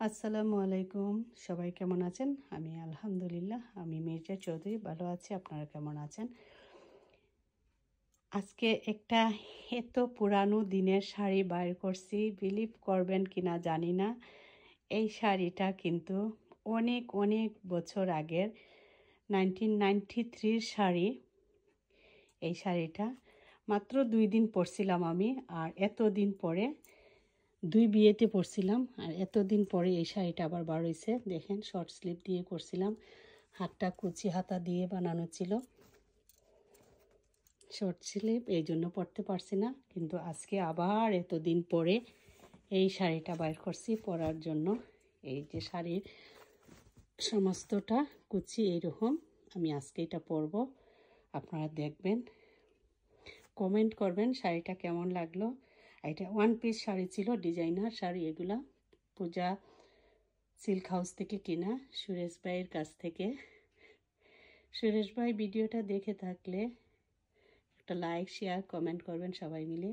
আসসালামু আলাইকুম। সবাই কেমন আছেন? আমি আলহামদুলিল্লাহ, আমি মির্জা চৌধুরী ভালো আছি। আপনারা কেমন আছেন? আজকে একটা এত পুরানো দিনের শাড়ি বাইর করছি, বিলিভ করবেন কিনা জানি না। এই শাড়িটা কিন্তু অনেক অনেক বছর আগের 1993 শাড়ি। এই শাড়িটা মাত্র 2 দিন পরছিলাম আমি, আর এতদিন পরে 2 বিয়েতে পরছিলাম, আর এতদিন পরে এই শাড়িটা আবার বার হয়েছে। দেখেন, শর্ট স্লিভ দিয়ে করছিলাম, হাতটা কুচি হাতা দিয়ে বানানো ছিল। শর্ট স্লিভ এই জন্য পরতে পারছি না, কিন্তু আজকে আবার এতদিন পরে এই শাড়িটা বাইর করছি পরার জন্য। এই যে শাড়ির সমস্তটা কুচি এইরকম। আমি আজকে এটা পরবো, আপনারা দেখবেন, কমেন্ট করবেন শাড়িটা কেমন লাগলো। এটা 1 পিস শাড়ি ছিল, ডিজাইনার শাড়ি এগুলা, পূজা সিল্ক হাউস থেকে কিনা, সুরেশ ভাইয়ের কাছ থেকে। সুরেশ ভাই ভিডিওটা দেখে থাকলে একটা লাইক শেয়ার কমেন্ট করবেন সবাই মিলে।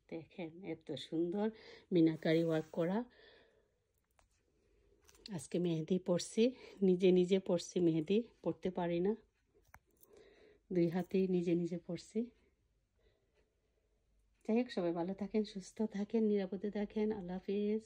দেখেন এত সুন্দর মিনাকারি ওয়ার্ক করা। আজকে মেহেদি পরছি, নিজে নিজে পরছি, মেহেদি পরতে পারি না, 2 হাতেই নিজে নিজে পরছি। যাই হোক, সবাই ভালো থাকেন, সুস্থ থাকেন, নিরাপদে থাকেন। আল্লাহ হাফিজ।